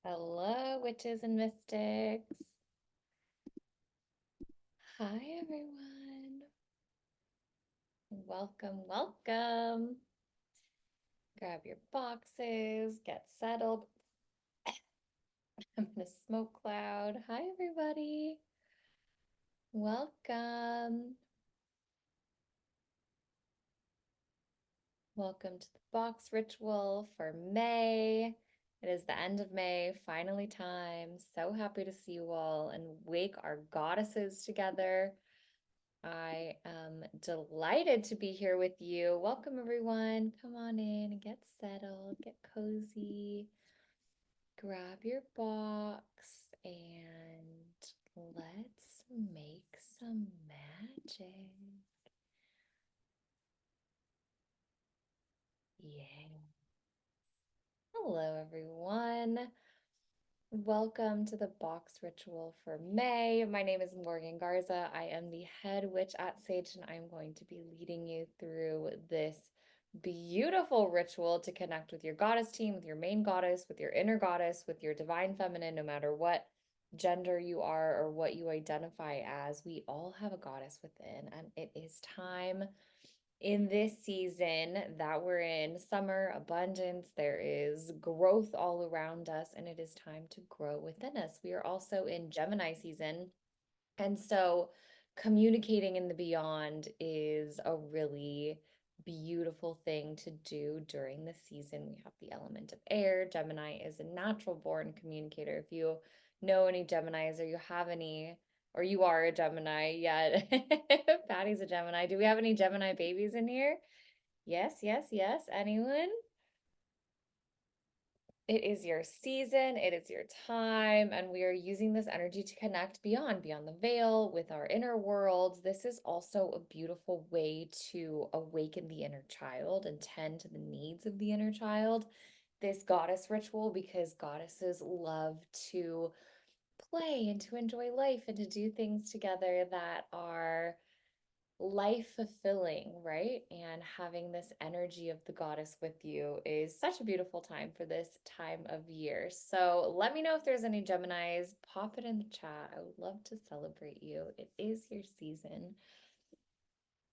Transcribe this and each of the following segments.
Hello, witches and mystics. Hi, everyone. Welcome, welcome. Grab your boxes, get settled. I'm in a smoke cloud. Hi, everybody. Welcome. Welcome to the box ritual for May. It is the end of May, finally time. So happy to see you all and wake our goddesses together. I am delighted to be here with you. Welcome, everyone. Come on in and get settled, get cozy, grab your box, and let's make some magic. Yeah. Hello, everyone. Welcome to the box ritual for May. My name is Morgan Garza. I am the head witch at Sage, and I'm going to be leading you through this beautiful ritual to connect with your goddess team, with your main goddess, with your inner goddess, with your divine feminine, no matter what gender you are or what you identify as. We all have a goddess within, and it is time in this season that we're in, summer, abundance, there is growth all around us, and it is time to grow within us. We are also in Gemini season. And so communicating in the beyond is a really beautiful thing to do during the season. We have the element of air. Gemini is a natural born communicator. If you know any Geminis or you have any, or you are a Gemini, yeah, Patty's a Gemini. Do we have any Gemini babies in here? Yes, yes, yes. Anyone? It is your season, it is your time, and we are using this energy to connect beyond the veil with our inner worlds. This is also a beautiful way to awaken the inner child and tend to the needs of the inner child. This goddess ritual, because goddesses love to play and to enjoy life and to do things together that are life fulfilling, right? And having this energy of the goddess with you is such a beautiful time for this time of year. So let me know if there's any Geminis. Pop it in the chat. I would love to celebrate you. It is your season.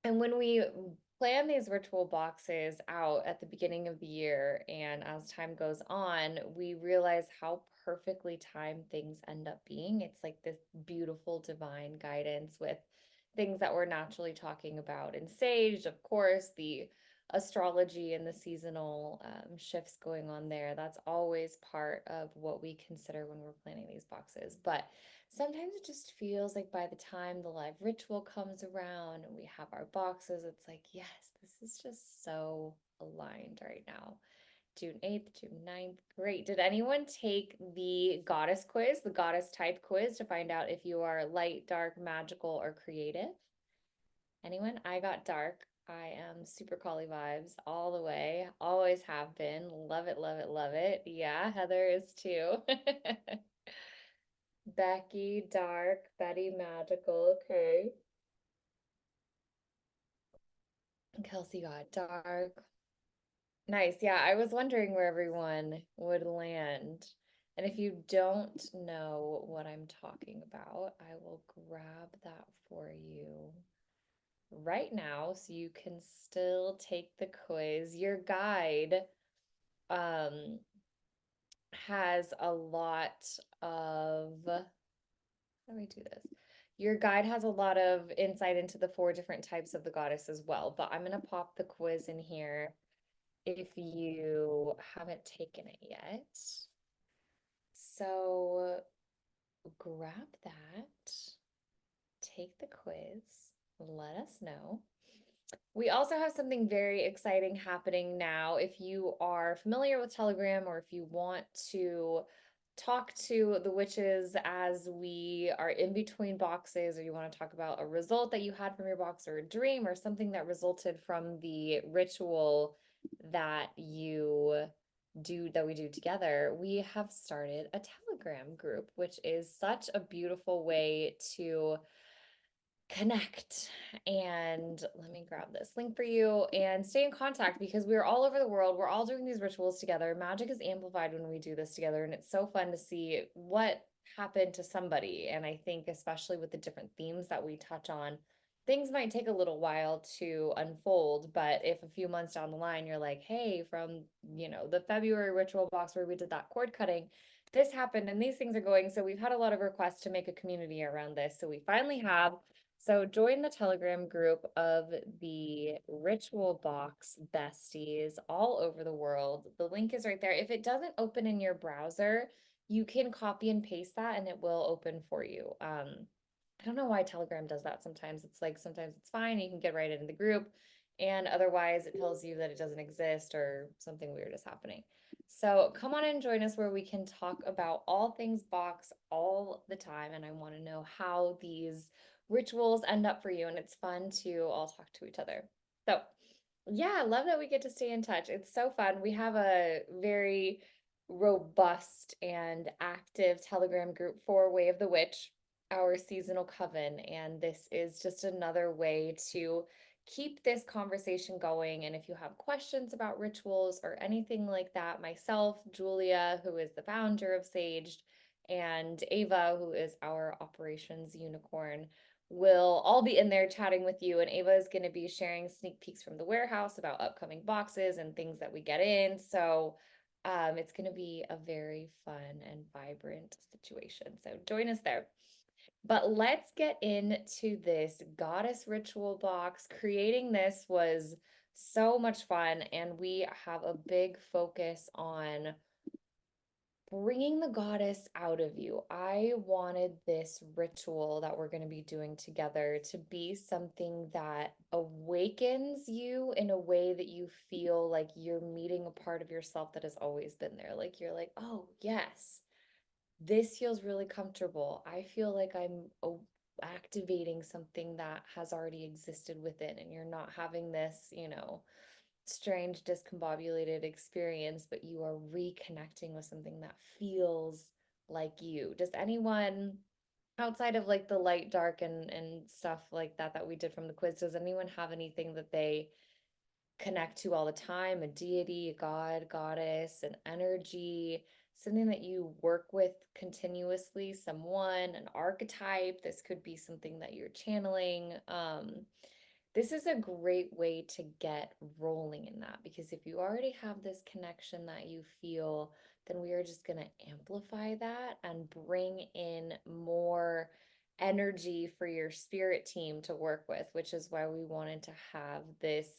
And when we plan these ritual boxes out at the beginning of the year, and as time goes on, we realize how perfectly timed things end up being. It's like this beautiful divine guidance with things that we're naturally talking about in Sage, of course, the astrology and the seasonal shifts going on there. That's always part of what we consider when we're planning these boxes. But sometimes it just feels like by the time the live ritual comes around and we have our boxes, it's like, yes, this is just so aligned right now. June 8th, June 9th. Great. Did anyone take the goddess quiz, the goddess type quiz to find out if you are light, dark, magical, or creative? Anyone? I got dark. I am super collie vibes all the way. Always have been. Love it, love it, love it. Yeah, Heather is too. Becky, dark. Betty, magical. Okay. Kelsey got dark. Nice. Yeah, I was wondering where everyone would land. And if you don't know what I'm talking about, I will grab that for you right now so you can still take the quiz. Your guide um has a lot of, how do we do this? Your guide has a lot of insight into the four different types of the goddess as well, but I'm going to pop the quiz in here if you haven't taken it yet. So grab that, take the quiz, let us know. We also have something very exciting happening now. If you are familiar with Telegram or if you want to talk to the witches as we are in between boxes, or you want to talk about a result that you had from your box or a dream or something that resulted from the ritual that we do together, we have started a Telegram group, which is such a beautiful way to connect. And let me grab this link for you and stay in contact because we're all over the world. We're all doing these rituals together. Magic is amplified when we do this together, and it's so fun to see what happened to somebody. And I think, especially with the different themes that we touch on, things might take a little while to unfold. But if a few months down the line, you're like, hey, from the February ritual box where we did that cord cutting, this happened and these things are going. So we've had a lot of requests to make a community around this. So we finally have. So join the Telegram group of the Ritual Box besties all over the world. The link is right there. If it doesn't open in your browser, you can copy and paste that and it will open for you. I don't know why Telegram does that sometimes. It's like sometimes it's fine, you can get right into the group, and otherwise it tells you that it doesn't exist or something weird is happening. So come on and join us where we can talk about all things box all the time. And I want to know how these rituals end up for you. And it's fun to all talk to each other. So, yeah, I love that we get to stay in touch. It's so fun. We have a very robust and active Telegram group for Way of the Witch, our seasonal coven. And this is just another way to keep this conversation going. And if you have questions about rituals or anything like that, myself, Julia, who is the founder of SAGED, and Ava, who is our operations unicorn, will all be in there chatting with you. And Ava is going to be sharing sneak peeks from the warehouse about upcoming boxes and things that we get in. So it's going to be a very fun and vibrant situation. So join us there. But let's get into this goddess ritual box. Creating this was so much fun, and we have a big focus on bringing the goddess out of you. I wanted this ritual that we're going to be doing together to be something that awakens you in a way that you feel like you're meeting a part of yourself that has always been there. Like you're like, oh, yes, this feels really comfortable. I feel like I'm activating something that has already existed within, and you're not having this strange, discombobulated experience, but you are reconnecting with something that feels like you. Does anyone outside of like the light, dark, and stuff like that we did from the quiz, does anyone have anything that they connect to all the time, a deity, a god, goddess, an energy, something that you work with continuously, someone, an archetype? This could be something that you're channeling. This is a great way to get rolling in that, because if you already have this connection that you feel, then we are just going to amplify that and bring in more energy for your spirit team to work with, which is why we wanted to have this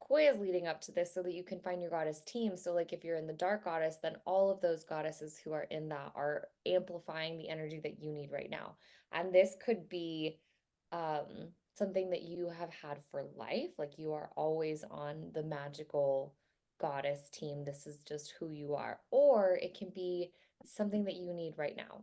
quiz leading up to this so that you can find your goddess team. So, like, if you're in the dark goddess, then all of those goddesses who are in that are amplifying the energy that you need right now. And this could be something that you have had for life, like you are always on the magical goddess team. This is just who you are. Or it can be something that you need right now,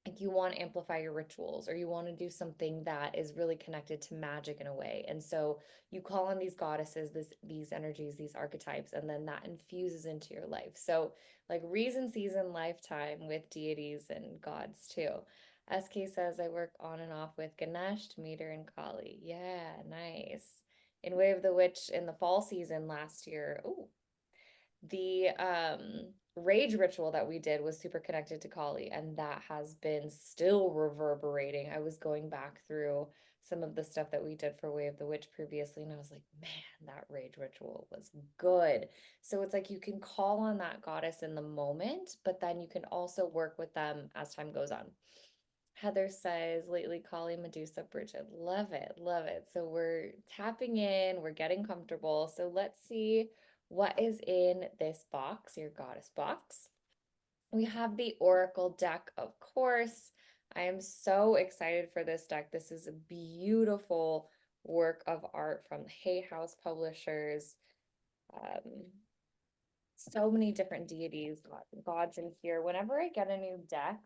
like you want to amplify your rituals, or you want to do something that is really connected to magic in a way. And so you call on these goddesses, these energies, these archetypes, and then that infuses into your life. So like reason, season, lifetime with deities and gods too. SK says I work on and off with Ganesh, Demeter, and Kali. Yeah, nice. In Way of the Witch in the fall season last year. Oh, the rage ritual that we did was super connected to Kali, and that has been still reverberating. I was going back through some of the stuff that we did for Way of the Witch previously, and I was like, man, that rage ritual was good. So it's like you can call on that goddess in the moment, but then you can also work with them as time goes on. Heather says, lately Kali, Medusa, Bridget. Love it. Love it. So we're tapping in, we're getting comfortable. So let's see what is in this box, your goddess box. We have the Oracle deck, of course. I am so excited for this deck. This is a beautiful work of art from Hay House Publishers. Um, so many different deities, gods in here. Whenever I get a new deck,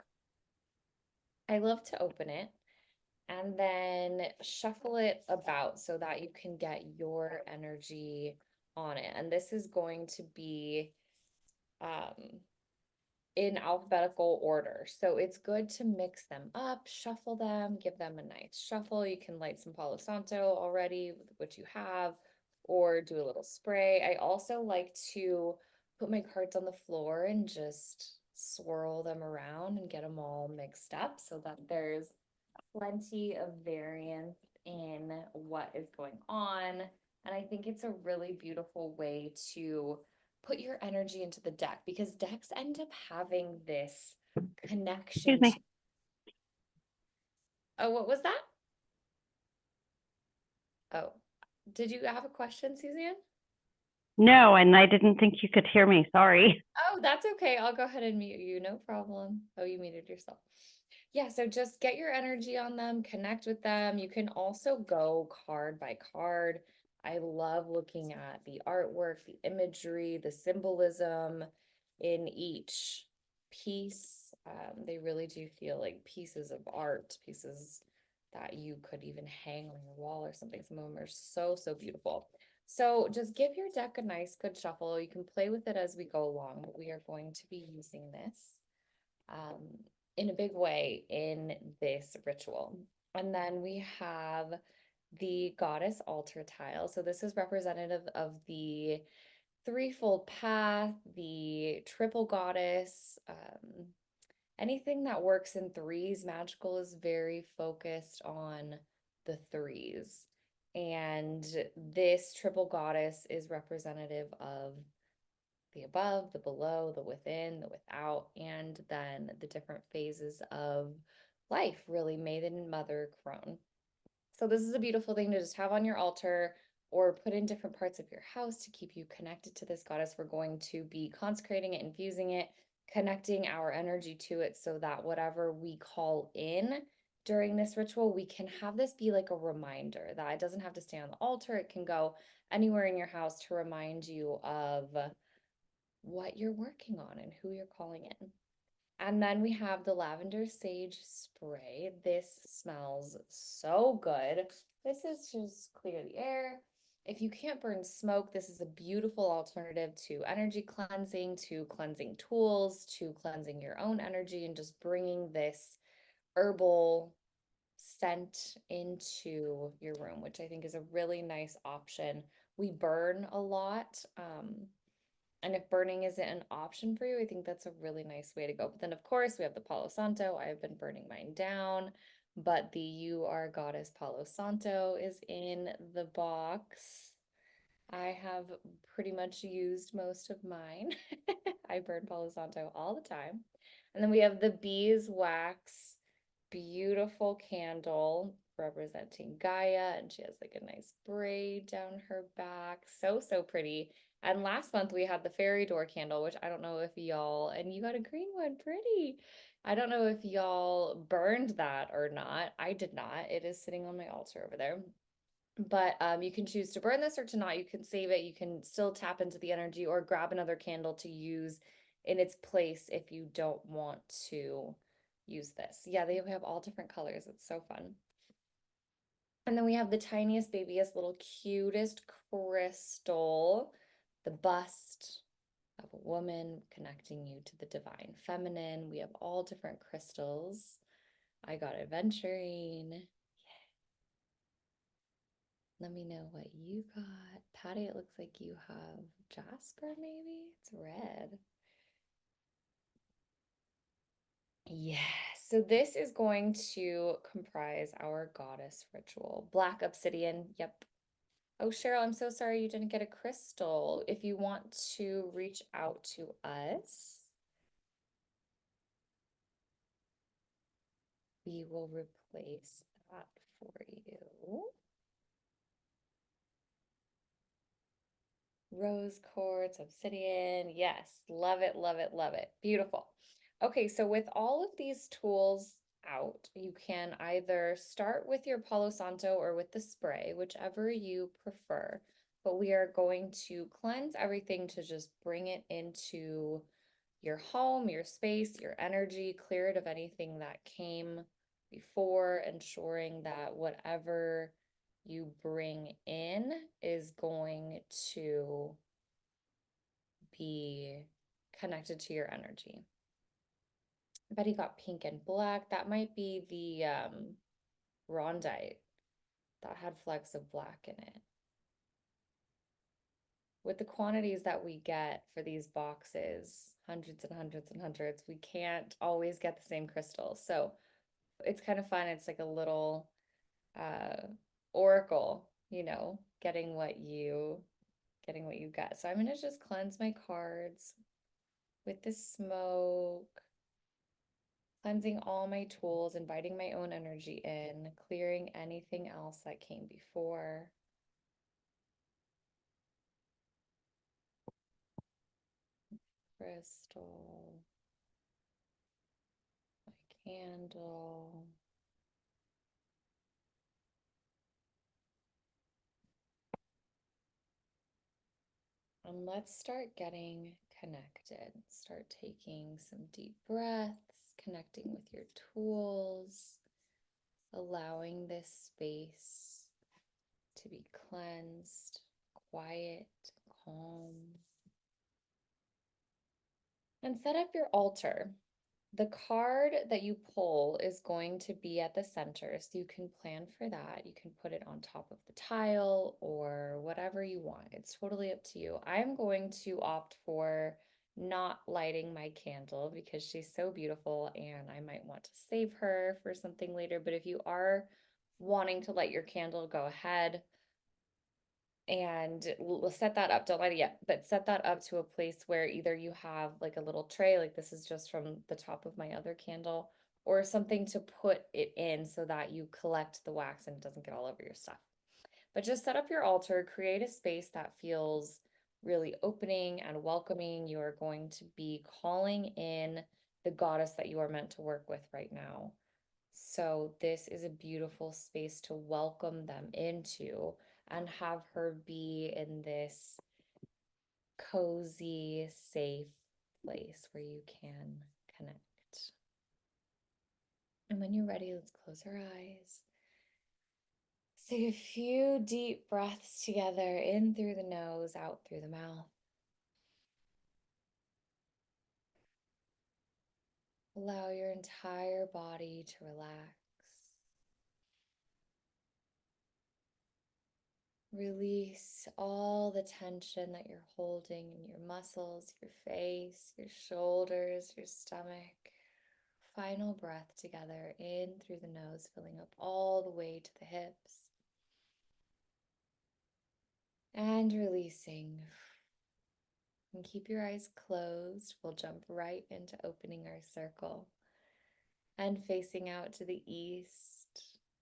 I love to open it and then shuffle it about so that you can get your energy on it. And this is going to be in alphabetical order. So it's good to mix them up, shuffle them, give them a nice shuffle. You can light some Palo Santo already, which you have, or do a little spray. I also like to put my cards on the floor and just swirl them around and get them all mixed up so that there's plenty of variance in what is going on. And I think it's a really beautiful way to put your energy into the deck because decks end up having this Excuse connection to. me. Oh, what was that? Oh, did you have a question, Suzanne? No, and I didn't think you could hear me. Sorry. Oh, that's okay. I'll go ahead and mute you. No problem. Oh, you muted yourself. Yeah, so just get your energy on them, connect with them. You can also go card by card. I love looking at the artwork, the imagery, the symbolism in each piece. They really do feel like pieces of art, pieces that you could even hang on your wall or something. Some of them are so, so beautiful. So just give your deck a nice, good shuffle. You can play with it as we go along, but we are going to be using this um, in a big way in this ritual. And then we have the goddess altar tile. So this is representative of the threefold path, the triple goddess, anything that works in threes. Magical is very focused on the threes. And this triple goddess is representative of the above, the below, the within, the without, and then the different phases of life, really, maiden, mother, crone. So this is a beautiful thing to just have on your altar or put in different parts of your house to keep you connected to this goddess. We're going to be consecrating it, infusing it, connecting our energy to it so that whatever we call in during this ritual, we can have this be like a reminder that it doesn't have to stay on the altar. It can go anywhere in your house to remind you of what you're working on and who you're calling in. And then we have the lavender sage spray. This smells so good. This is just clear the air. If you can't burn smoke, this is a beautiful alternative to energy cleansing, to cleansing tools, to cleansing your own energy, and just bringing this herbal scent into your room, which I think is a really nice option. We burn a lot. And if burning isn't an option for you, I think that's a really nice way to go. But then, of course, we have the Palo Santo. I have been burning mine down, but the You Are Goddess Palo Santo is in the box. I have pretty much used most of mine. I burn Palo Santo all the time. And then we have the beeswax, beautiful candle representing Gaia, and she has like a nice braid down her back. So, so pretty. And last month we had the fairy door candle, which I don't know if y'all, and you got a green one, pretty. I don't know if y'all burned that or not. I did not. It is sitting on my altar over there. But you can choose to burn this or to not. You can save it. You can still tap into the energy or grab another candle to use in its place if you don't want to use this. Yeah, they have all different colors. It's so fun. And then we have the tiniest, babiest, little cutest crystal, the bust of a woman connecting you to the divine feminine. We have all different crystals. I got aventurine. Let me know what you got. Patty, it looks like you have jasper, maybe? It's red. Yeah, so this is going to comprise our goddess ritual. Black obsidian, yep. Oh, Cheryl, I'm so sorry you didn't get a crystal. If you want to reach out to us, we will replace that for you. Rose quartz, obsidian. Yes, love it, love it, love it. Beautiful. Okay, so with all of these tools out, you can either start with your Palo Santo or with the spray, whichever you prefer. But we are going to cleanse everything to just bring it into your home, your space, your energy, clear it of anything that came before, ensuring that whatever you bring in is going to be connected to your energy. but he got pink and black. That might be the Rondite that had flecks of black in it. With the quantities that we get for these boxes, hundreds and hundreds and hundreds, we can't always get the same crystals. So it's kind of fun. It's like a little uh oracle, getting what you get. So I'm gonna just cleanse my cards with the smoke, cleansing all my tools, inviting my own energy in, clearing anything else that came before. Crystal, my candle. And let's start getting connected. Start taking some deep breaths, connecting with your tools, allowing this space to be cleansed, quiet, calm. And set up your altar. The card that you pull is going to be at the center, so you can plan for that. You can put it on top of the tile or whatever you want. It's totally up to you. I'm going to opt for not lighting my candle because she's so beautiful and I might want to save her for something later. But if you are wanting to light your candle, go ahead and we'll set that up. Don't light it yet, but set that up to a place where either you have like a little tray, like this is just from the top of my other candle, or something to put it in so that you collect the wax and it doesn't get all over your stuff. But just set up your altar, create a space that feels really opening and welcoming. You are going to be calling in the goddess that you are meant to work with right now. So this is a beautiful space to welcome them into and have her be in this cozy, safe place where you can connect. And when you're ready, let's close our eyes. Take a few deep breaths together, in through the nose, out through the mouth. Allow your entire body to relax. Release all the tension that you're holding in your muscles, your face, your shoulders, your stomach. Final breath together, in through the nose, filling up all the way to the hips. And releasing. And keep your eyes closed. We'll jump right into opening our circle. And facing out to the east,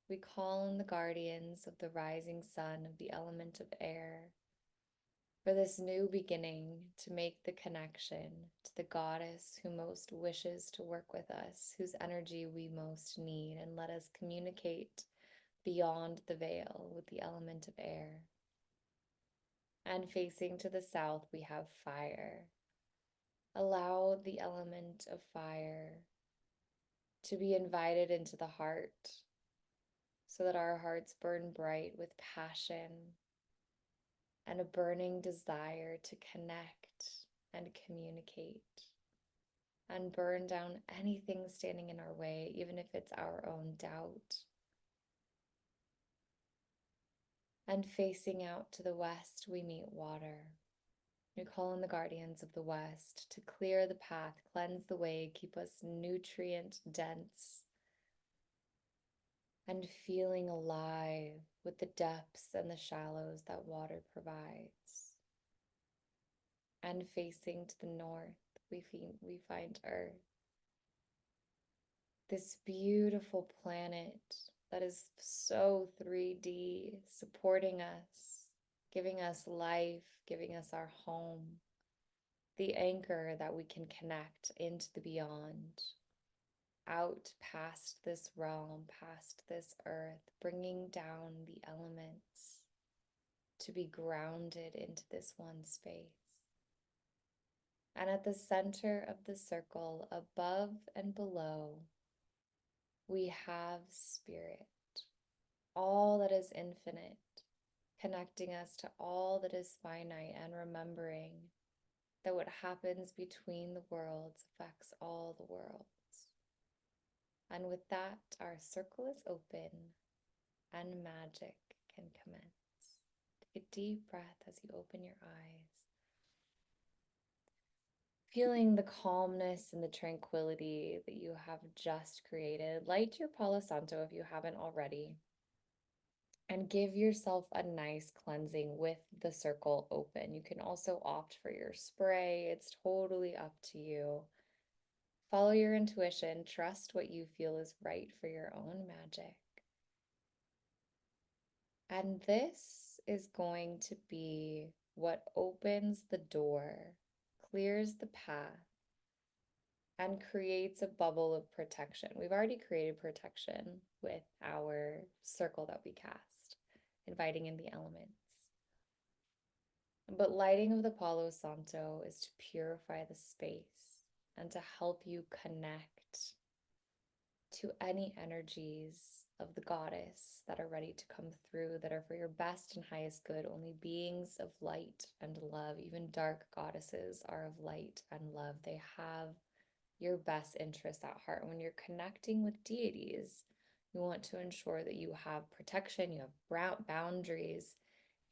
we call in the guardians of the rising sun of the element of air for this new beginning to make the connection to the goddess who most wishes to work with us, whose energy we most need, and let us communicate beyond the veil with the element of air. And facing to the south, we have fire. Allow the element of fire to be invited into the heart so that our hearts burn bright with passion and a burning desire to connect and communicate and burn down anything standing in our way, even if it's our own doubt. And facing out to the west, we meet water. We call in the guardians of the west to clear the path, cleanse the way, keep us nutrient dense, and feeling alive with the depths and the shallows that water provides. And facing to the north, we find Earth, this beautiful planet that is so 3D, supporting us, giving us life, giving us our home, the anchor that we can connect into the beyond, out past this realm, past this earth, bringing down the elements to be grounded into this one space. And at the center of the circle, above and below, we have spirit, all that is infinite, connecting us to all that is finite, and remembering that what happens between the worlds affects all the worlds. And with that, our circle is open and magic can commence. Take a deep breath as you open your eyes. Feeling the calmness and the tranquility that you have just created. Light your Palo Santo if you haven't already. And give yourself a nice cleansing with the circle open. You can also opt for your spray. It's totally up to you. Follow your intuition. Trust what you feel is right for your own magic. And this is going to be what opens the door, clears the path, and creates a bubble of protection. We've already created protection with our circle that we cast, inviting in the elements. But lighting of the Palo Santo is to purify the space and to help you connect to any energies of the goddess that are ready to come through, that are for your best and highest good. Only beings of light and love, even dark goddesses, are of light and love. They have your best interest at heart. When you're connecting with deities, you want to ensure that you have protection, you have boundaries,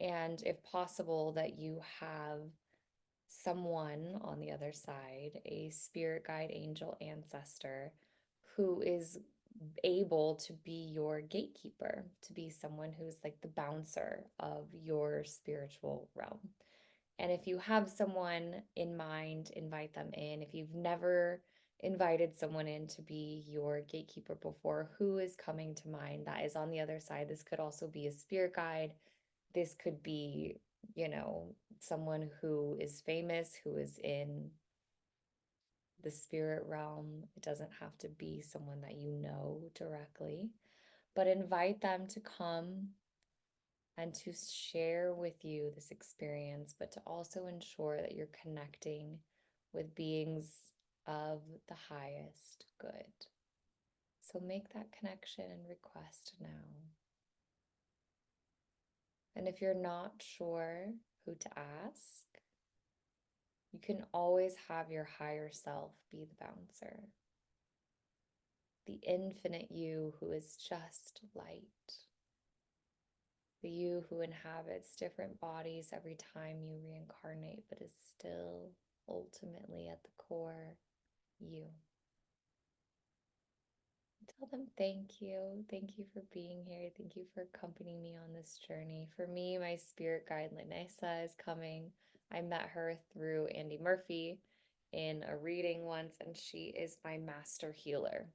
and if possible, that you have someone on the other side, a spirit guide, angel, ancestor, who is able to be your gatekeeper, to be someone who's like the bouncer of your spiritual realm. And if you have someone in mind, invite them in. If you've never invited someone in to be your gatekeeper before, who is coming to mind that is on the other side? This could also be a spirit guide. This could be, someone who is famous, who is in the spirit realm. It doesn't have to be someone that you know directly, but invite them to come and to share with you this experience, but to also ensure that you're connecting with beings of the highest good. So make that connection and request now. And if you're not sure who to ask, you can always have your higher self be the bouncer, the infinite you who is just light, the you who inhabits different bodies every time you reincarnate, but is still ultimately at the core you. Tell them thank you. Thank you for being here. Thank you for accompanying me on this journey. For me, my spirit guide, Lanessa, is coming. I met her through Andy Murphy in a reading once, and she is my master healer.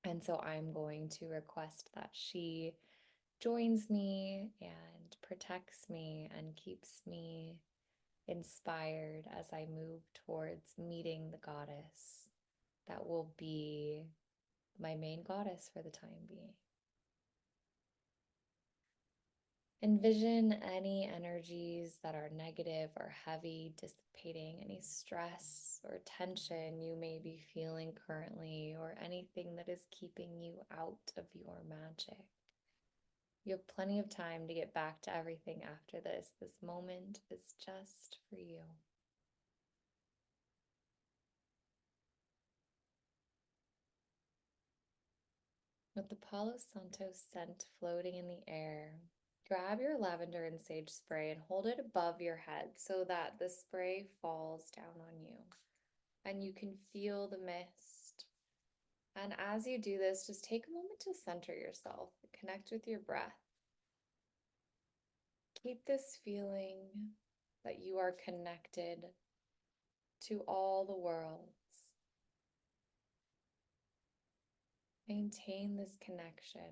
And so I'm going to request that she joins me and protects me and keeps me inspired as I move towards meeting the goddess that will be my main goddess for the time being. Envision any energies that are negative or heavy dissipating, any stress or tension you may be feeling currently, or anything that is keeping you out of your magic. You have plenty of time to get back to everything after this. This moment is just for you. With the Palo Santo scent floating in the air, grab your lavender and sage spray and hold it above your head so that the spray falls down on you and you can feel the mist. And as you do this, just take a moment to center yourself, connect with your breath. Keep this feeling that you are connected to all the worlds. Maintain this connection.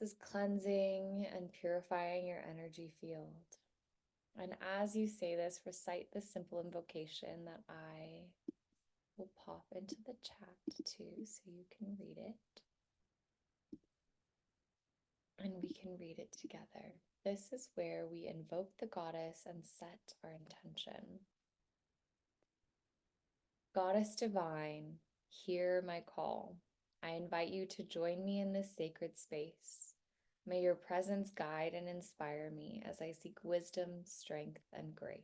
This is cleansing and purifying your energy field. And as you say this, recite the simple invocation that I will pop into the chat too, so you can read it. And we can read it together. This is where we invoke the goddess and set our intention. Goddess divine, hear my call. I invite you to join me in this sacred space. May your presence guide and inspire me as I seek wisdom, strength, and grace.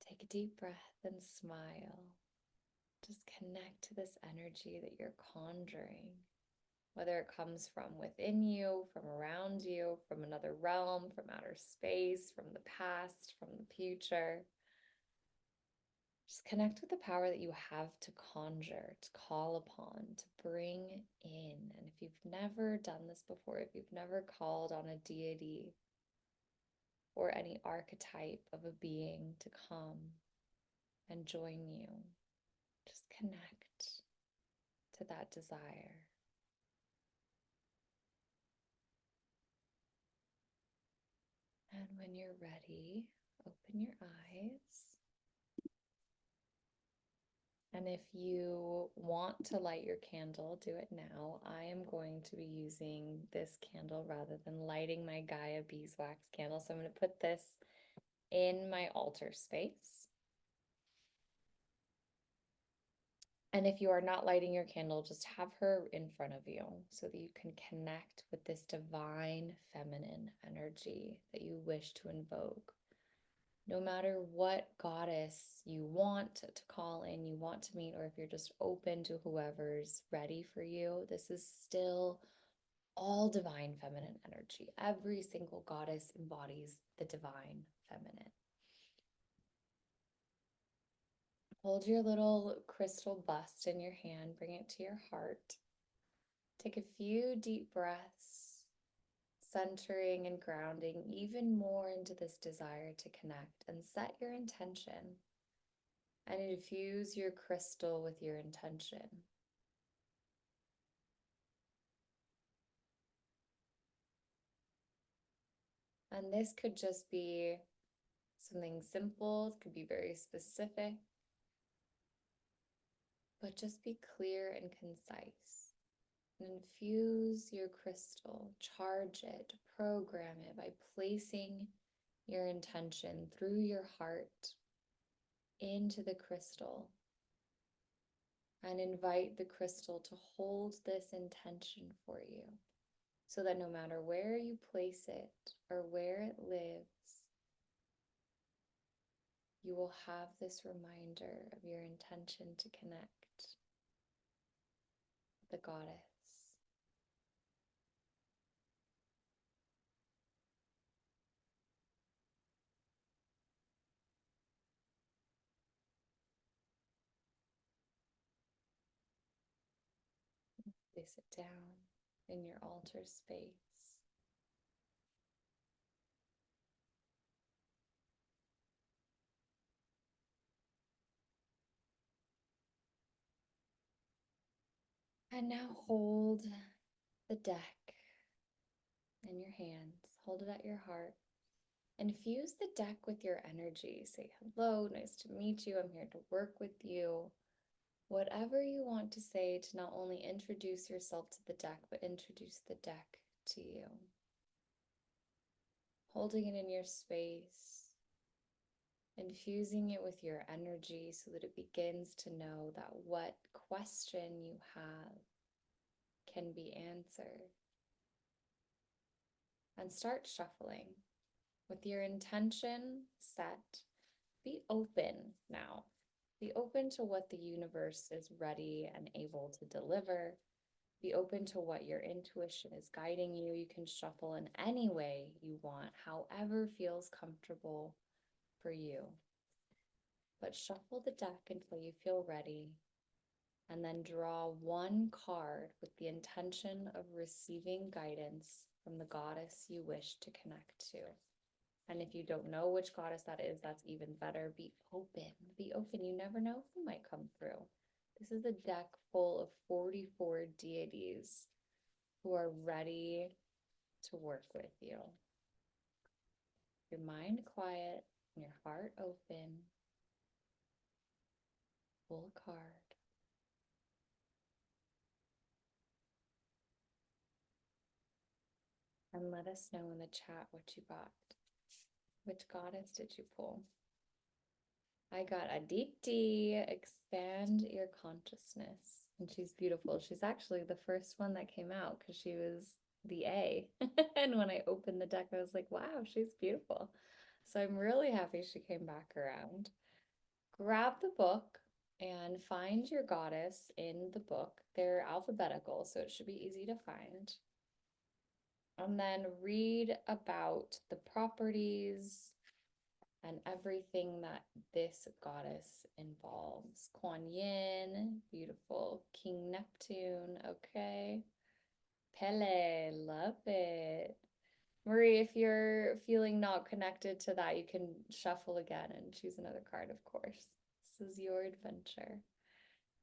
Take a deep breath and smile. Just connect to this energy that you're conjuring, whether it comes from within you, from around you, from another realm, from outer space, from the past, from the future. Just connect with the power that you have to conjure, to call upon, to bring in. And if you've never done this before, if you've never called on a deity or any archetype of a being to come and join you, just connect to that desire. And when you're ready, open your eyes. And if you want to light your candle, do it now. I am going to be using this candle rather than lighting my Gaia beeswax candle. So I'm going to put this in my altar space. And if you are not lighting your candle, just have her in front of you so that you can connect with this divine feminine energy that you wish to invoke. No matter what goddess you want to call in, you want to meet, or if you're just open to whoever's ready for you, this is still all divine feminine energy. Every single goddess embodies the divine feminine. Hold your little crystal bust in your hand, bring it to your heart. Take a few deep breaths, centering and grounding even more into this desire to connect, and set your intention. And infuse your crystal with your intention. And this could just be something simple, it could be very specific, but just be clear and concise. And infuse your crystal, charge it, program it by placing your intention through your heart into the crystal. And invite the crystal to hold this intention for you, so that no matter where you place it or where it lives, you will have this reminder of your intention to connect with the goddess. Place it down in your altar space. And now hold the deck in your hands, hold it at your heart, and fuse the deck with your energy. Say hello, nice to meet you, I'm here to work with you. Whatever you want to say to not only introduce yourself to the deck, but introduce the deck to you. Holding it in your space, infusing it with your energy so that it begins to know that what question you have can be answered. And start shuffling. With your intention set, be open now. Be open to what the universe is ready and able to deliver. Be open to what your intuition is guiding you. You can shuffle in any way you want, however feels comfortable for you. But shuffle the deck until you feel ready, and then draw one card with the intention of receiving guidance from the goddess you wish to connect to. And if you don't know which goddess that is, that's even better. Be open. Be open. You never know who might come through. This is a deck full of 44 deities who are ready to work with you. Your mind quiet, your heart open. Pull a card. And let us know in the chat what you got. Which goddess did you pull? I got Aditi, expand your consciousness. And she's beautiful. She's actually the first one that came out because she was the A. And when I opened the deck, I was like, wow, she's beautiful. So I'm really happy she came back around. grab the book and find your goddess in the book. They're alphabetical, so it should be easy to find. And then read about the properties and everything that this goddess involves. Kuan Yin, beautiful. King Neptune, okay. Pele, love it. Marie, if you're feeling not connected to that, you can shuffle again and choose another card, of course. This is your adventure.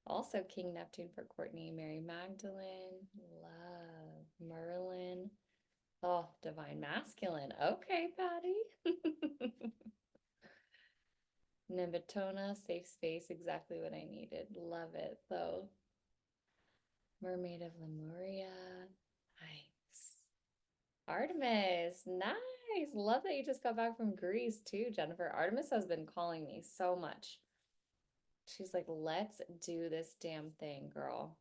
Also, King Neptune for Courtney, Mary Magdalene, love, Merlin. Oh, Divine Masculine. Okay, Patty. Nimbitona, safe space, exactly what I needed. Love it, though. Mermaid of Lemuria. Nice. Artemis, nice. Love that you just got back from Greece too, Jennifer. Artemis has been calling me so much. She's like, let's do this damn thing, girl.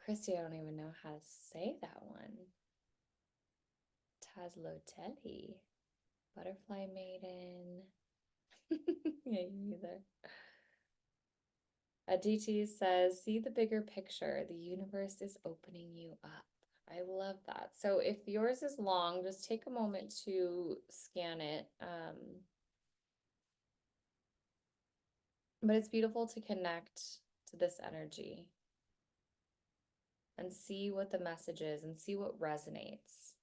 Christy, I don't even know how to say that one. Tazlotelli. Butterfly Maiden. Yeah, you either. Aditi says, see the bigger picture. The universe is opening you up. I love that. So if yours is long, just take a moment to scan it. But it's beautiful to connect to this energy and see what the message is and see what resonates.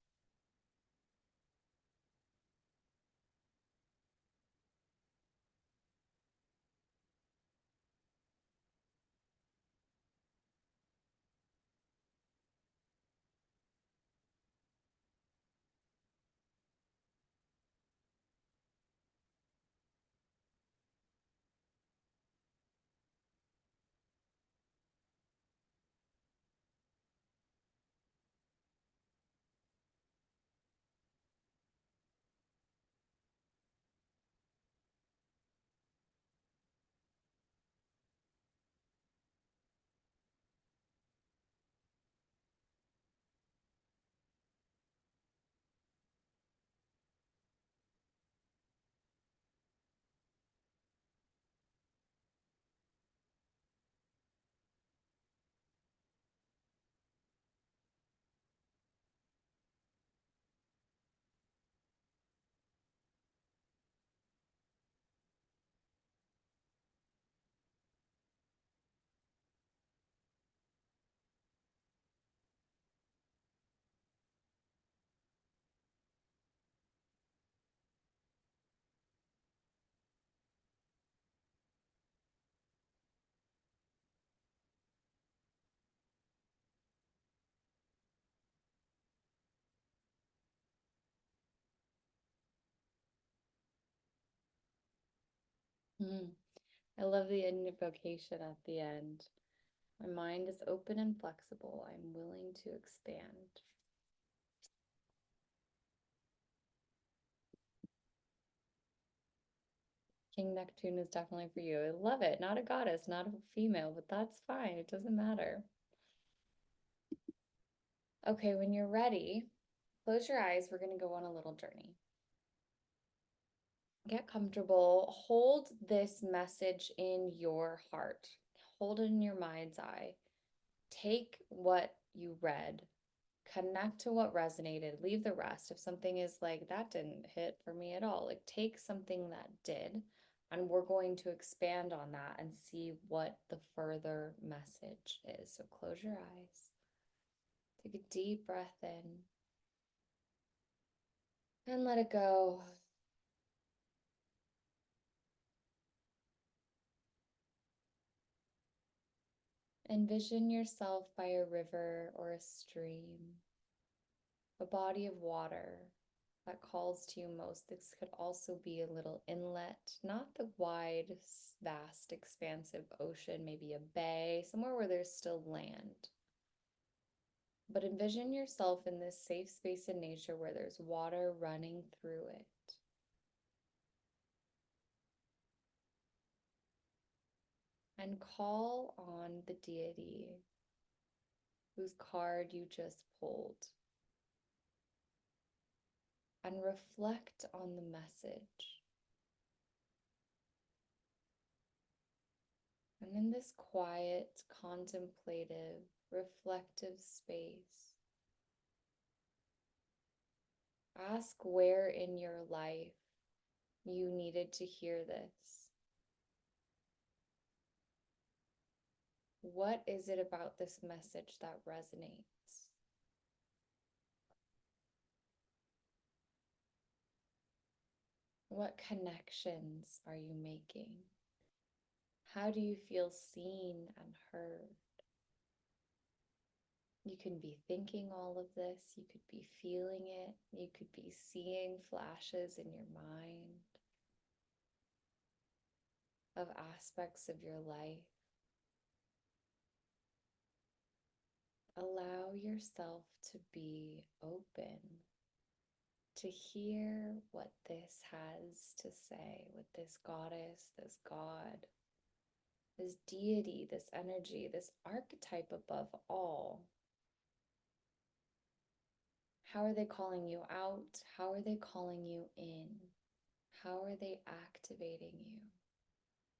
Mm. I love the invocation at the end. My mind is open and flexible. I'm willing to expand. King Neptune is definitely for you. I love it. Not a goddess, not a female, but that's fine. It doesn't matter. Okay, when you're ready, close your eyes. We're going to go on a little journey. Get comfortable. Hold this message in your heart. Hold it in your mind's eye. Take what you read, connect to what resonated, leave the rest. If something is like, that didn't hit for me at all, like take something that did, and we're going to expand on that and see what the further message is. So close your eyes, take a deep breath in, and let it go. Envision yourself by a river or a stream, a body of water that calls to you most. This could also be a little inlet, not the wide, vast, expansive ocean, maybe a bay, somewhere where there's still land. But envision yourself in this safe space in nature where there's water running through it. And call on the deity whose card you just pulled. And reflect on the message. And in this quiet, contemplative, reflective space, ask where in your life you needed to hear this. What is it about this message that resonates? What connections are you making? How do you feel seen and heard? You can be thinking all of this, you could be feeling it, you could be seeing flashes in your mind of aspects of your life. Allow yourself to be open to hear what this has to say, what this goddess, this god, this deity, this energy, this archetype above all. How are they calling you out? How are they calling you in? How are they activating you?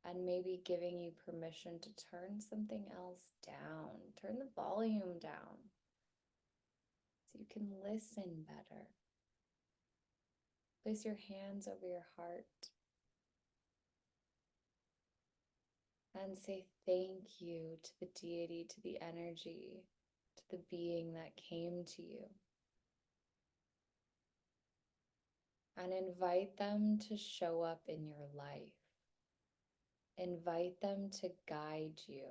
And maybe giving you permission to turn something else down, turn the volume down so you can listen better. Place your hands over your heart and say thank you to the deity, to the energy, to the being that came to you. And invite them to show up in your life. Invite them to guide you.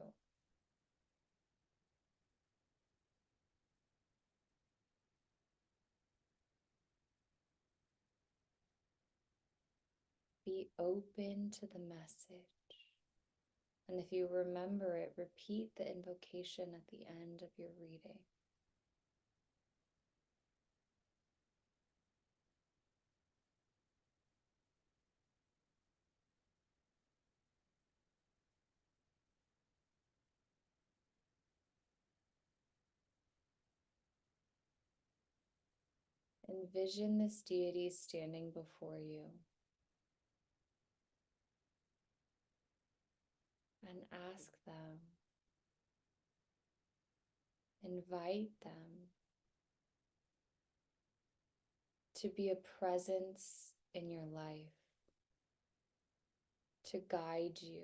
Be open to the message. And if you remember it, repeat the invocation at the end of your reading. Envision this deity standing before you and ask them, invite them to be a presence in your life, to guide you,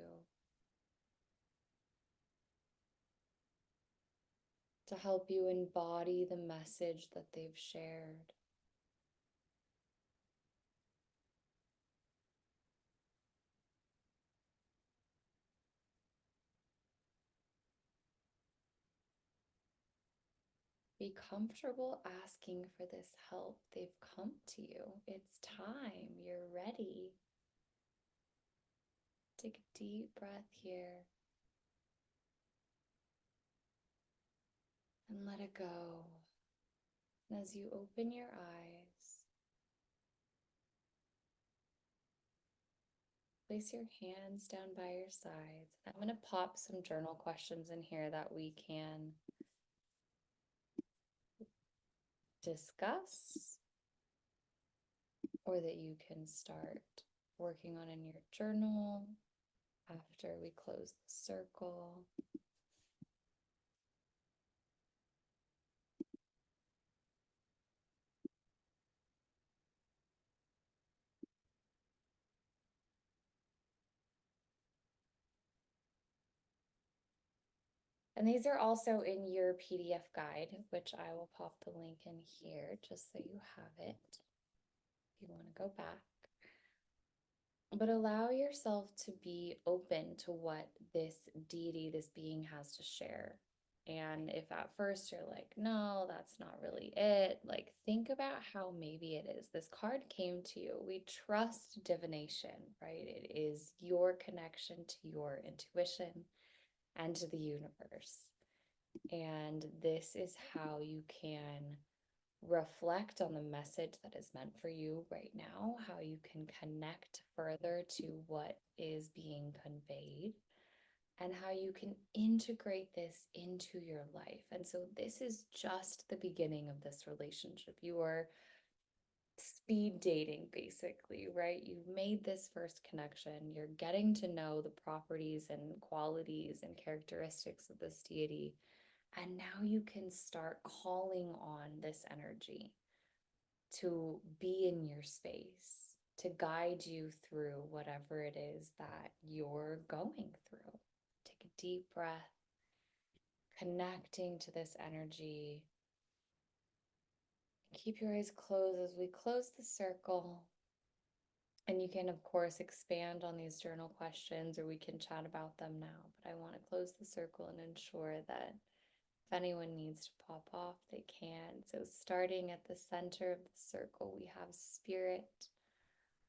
to help you embody the message that they've shared. Be comfortable asking for this help. They've come to you. It's time. You're ready. Take a deep breath here and let it go. And as you open your eyes, place your hands down by your sides. I'm going to pop some journal questions in here that we can discuss or that you can start working on in your journal after we close the circle. And these are also in your PDF guide, which I will pop the link in here just so you have it if you want to go back. But allow yourself to be open to what this deity, this being has to share. And if at first you're like, no, that's not really it, like think about how maybe it is. This card came to you. We trust divination, right? It is your connection to your intuition and to the universe. And this is how you can reflect on the message that is meant for you right now, how you can connect further to what is being conveyed, and how you can integrate this into your life. And so this is just the beginning of this relationship. You are speed dating, basically, right? You've made this first connection, you're getting to know the properties and qualities and characteristics of this deity, and now you can start calling on this energy to be in your space, to guide you through whatever it is that you're going through. Take a deep breath, connecting to this energy. Keep your eyes closed as we close the circle. And you can, of course, expand on these journal questions or we can chat about them now. But I want to close the circle and ensure that if anyone needs to pop off, they can. So, starting at the center of the circle, we have spirit.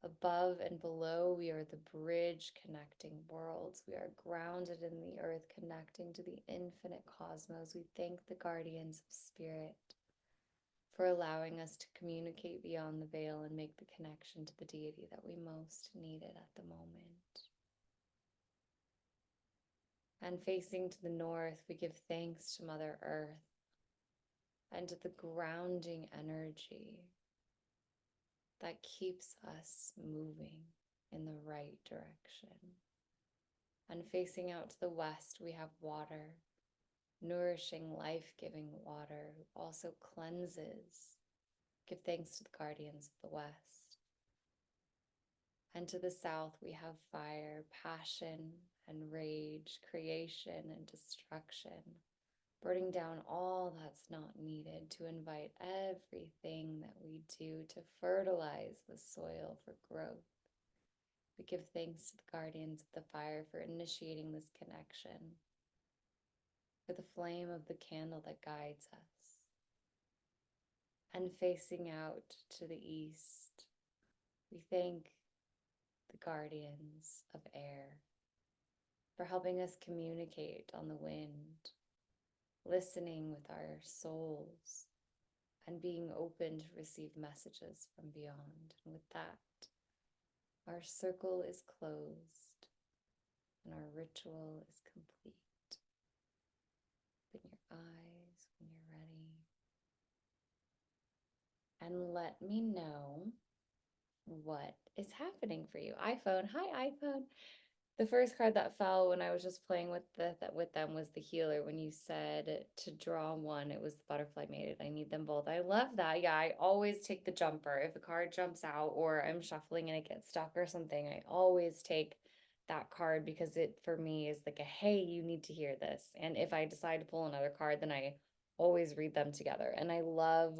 Above and below, we are the bridge connecting worlds. We are grounded in the earth, connecting to the infinite cosmos. We thank the guardians of spirit for allowing us to communicate beyond the veil and make the connection to the deity that we most needed at the moment. And facing to the north, we give thanks to Mother Earth and to the grounding energy that keeps us moving in the right direction. And facing out to the west, we have water, nourishing, life-giving water, who also cleanses. Give thanks to the guardians of the west. And to the south, we have fire, passion and rage, creation and destruction, burning down all that's not needed to invite everything that we do to fertilize the soil for growth. We give thanks to the guardians of the fire for initiating this connection, for the flame of the candle that guides us. And facing out to the east, we thank the guardians of air for helping us communicate on the wind, listening with our souls, and being open to receive messages from beyond. And with that, our circle is closed and our ritual is complete. Open your eyes when you're ready. And let me know what is happening for you. iPhone, hi iPhone. The first card that fell when I was just playing with them was the healer. When you said to draw one, it was the butterfly mated. I need them both. I love that. Yeah, I always take the jumper. If a card jumps out or I'm shuffling and it gets stuck or something, I always take that card because it for me is like a hey, you need to hear this. And if I decide to pull another card, then I always read them together. And I love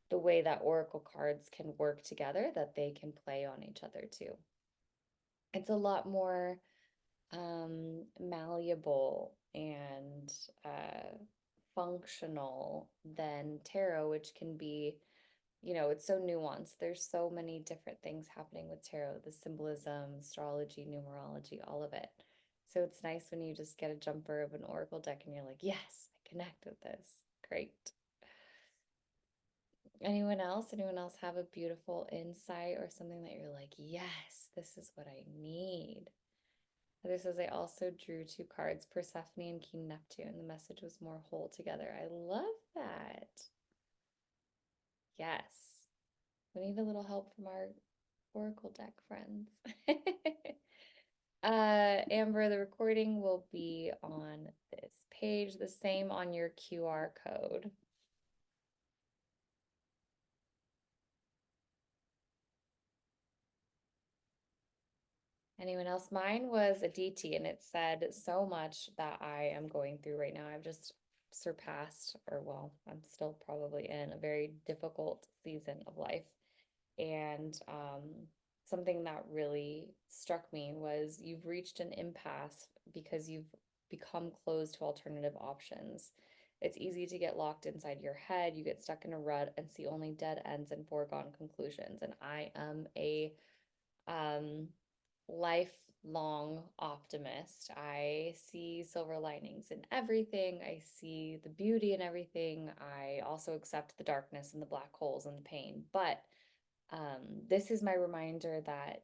the way that oracle cards can work together, that they can play on each other too. It's a lot more malleable and functional than tarot, which can be, it's so nuanced. There's so many different things happening with tarot, the symbolism, astrology, numerology, all of it. So it's nice when you just get a jumper of an oracle deck and you're like, yes, I connect with this. Great. Anyone else? Anyone else have a beautiful insight or something that you're like, yes, this is what I need? Heather says, I also drew two cards, Persephone and King Neptune. The message was more whole together. I love that. Yes. We need a little help from our Oracle deck friends. Amber, the recording will be on this page, the same on your QR code. Anyone else? Mine was a DT and it said so much that I am going through right now. I've just surpassed, or well, I'm still probably in a very difficult season of life. And something that really struck me was you've reached an impasse because you've become closed to alternative options. It's easy to get locked inside your head. You get stuck in a rut and see only dead ends and foregone conclusions. And I am a um, lifelong optimist. I see silver linings in everything. I see the beauty in everything. I also accept the darkness and the black holes and the pain. But this is my reminder that,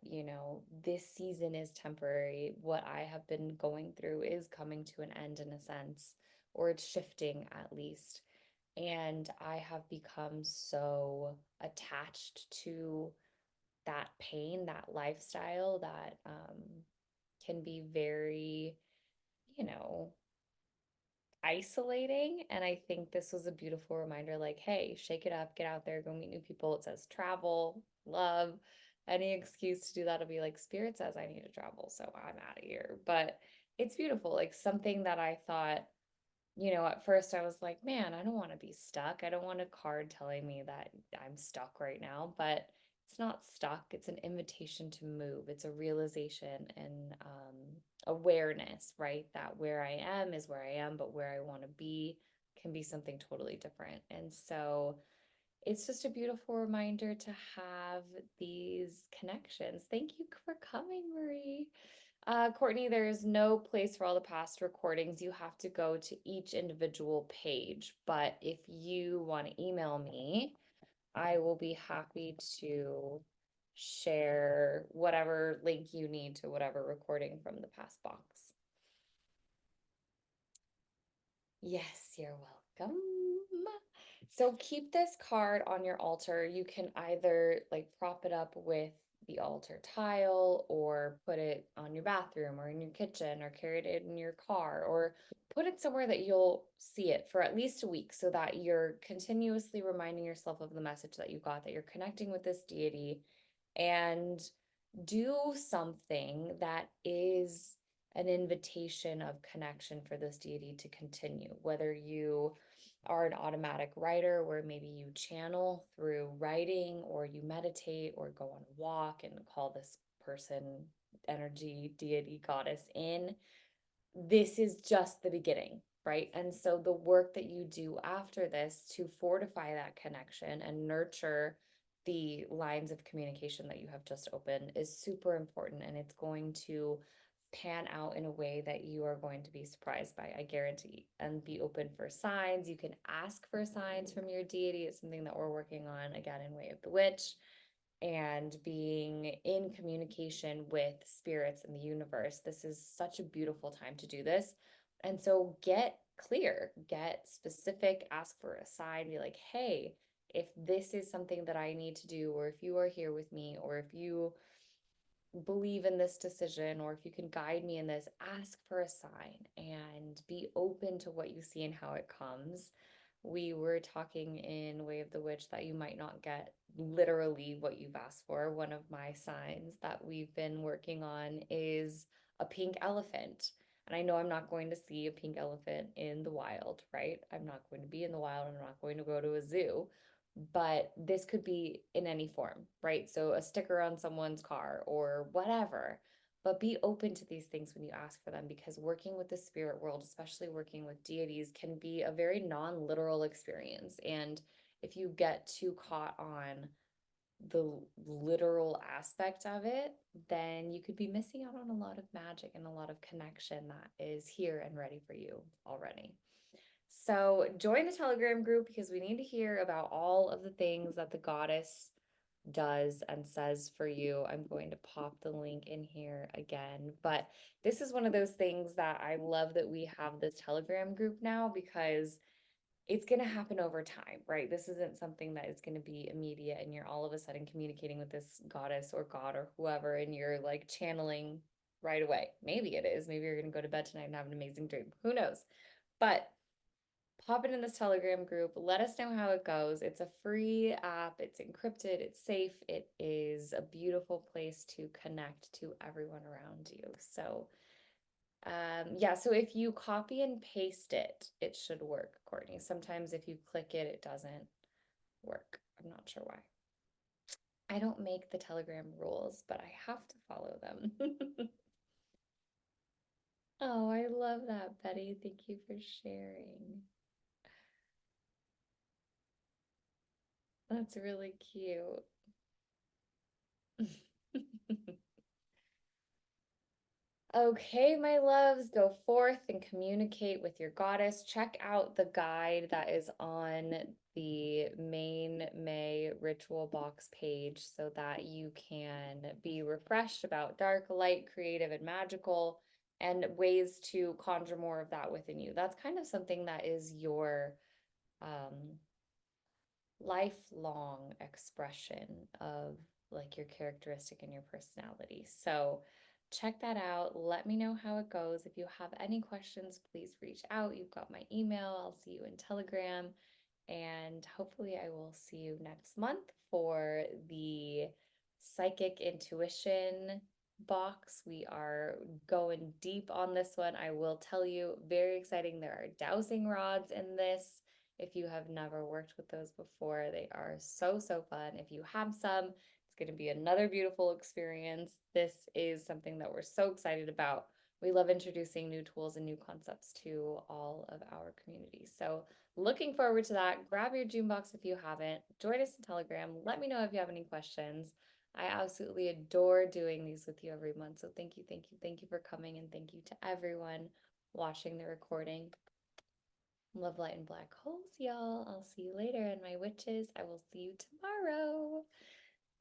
this season is temporary. What I have been going through is coming to an end in a sense, or it's shifting at least. And I have become so attached to that pain, that lifestyle that can be very, you know, isolating. And I think this was a beautiful reminder like, hey, shake it up, get out there, go meet new people. It says travel, love. Any excuse to do that will be like, Spirit says I need to travel, so I'm out of here. But it's beautiful, like something that I thought, at first I was like, man, I don't want to be stuck. I don't want a card telling me that I'm stuck right now, but it's not stuck. It's an invitation to move. It's a realization and awareness, right? That where I am is where I am, but where I want to be can be something totally different. And so it's just a beautiful reminder to have these connections. Thank you for coming, Marie. Courtney, there is no place for all the past recordings. You have to go to each individual page. But if you want to email me, I will be happy to share whatever link you need to whatever recording from the past box. Yes, you're welcome. So keep this card on your altar. You can either like prop it up with the altar tile or put it on your bathroom or in your kitchen or carry it in your car or put it somewhere that you'll see it for at least a week so that you're continuously reminding yourself of the message that you got, that you're connecting with this deity and do something that is an invitation of connection for this deity to continue, whether you are an automatic writer where maybe you channel through writing or you meditate or go on a walk and call this person, energy, deity, goddess in. This is just the beginning, right? And so the work that you do after this to fortify that connection and nurture the lines of communication that you have just opened is super important. And it's going to pan out in a way that you are going to be surprised by, I guarantee. And be open for signs. You can ask for signs from your deity. It's something that we're working on again in Way of the Witch, and being in communication with spirits in the universe. This is such a beautiful time to do this. And so get clear, get specific, ask for a sign, be like, hey, if this is something that I need to do, or if you are here with me, or if you believe in this decision, or if you can guide me in this, ask for a sign and be open to what you see and how it comes. We were talking in Way of the Witch that you might not get literally what you've asked for. One of my signs that we've been working on is a pink elephant. And I know I'm not going to see a pink elephant in the wild, right? I'm not going to be in the wild. I'm not going to go to a zoo, but this could be in any form, right? So a sticker on someone's car or whatever. But be open to these things when you ask for them, because working with the spirit world, especially working with deities, can be a very non-literal experience. And if you get too caught on the literal aspect of it, then you could be missing out on a lot of magic and a lot of connection that is here and ready for you already. So join the Telegram group because we need to hear about all of the things that the goddess does and says for you. I'm going to pop the link in here again. But this is one of those things that I love that we have this Telegram group now, because it's going to happen over time, right? This isn't something that is going to be immediate and you're all of a sudden communicating with this goddess or god or whoever and you're like channeling right away. Maybe it is. Maybe you're going to go to bed tonight and have an amazing dream. Who knows? But pop it in this Telegram group. Let us know how it goes. It's a free app. It's encrypted. It's safe. It is a beautiful place to connect to everyone around you. So, yeah, so if you copy and paste it, it should work, Courtney. Sometimes if you click it, it doesn't work. I'm not sure why. I don't make the Telegram rules, but I have to follow them. Oh, I love that, Betty. Thank you for sharing. That's really cute. Okay, my loves, go forth and communicate with your goddess. Check out the guide that is on the main May ritual box page so that you can be refreshed about dark, light, creative, and magical, and ways to conjure more of that within you. That's kind of something that is your um, lifelong expression of like your characteristic and your personality. So check that out. Let me know how it goes. If you have any questions, please reach out. You've got my email. I'll see you in Telegram. And hopefully, I will see you next month for the psychic intuition box. We are going deep on this one. I will tell you, very exciting. There are dowsing rods in this. If you have never worked with those before, they are so, so fun. If you have some, it's going to be another beautiful experience. This is something that we're so excited about. We love introducing new tools and new concepts to all of our communities. So, looking forward to that. Grab your June box if you haven't. Join us in Telegram. Let me know if you have any questions. I absolutely adore doing these with you every month. So thank you, thank you, thank you for coming, and thank you to everyone watching the recording. Love, light, and black holes, y'all. I'll see you later. And my witches, I will see you tomorrow.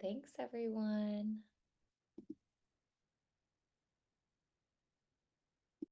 Thanks, everyone.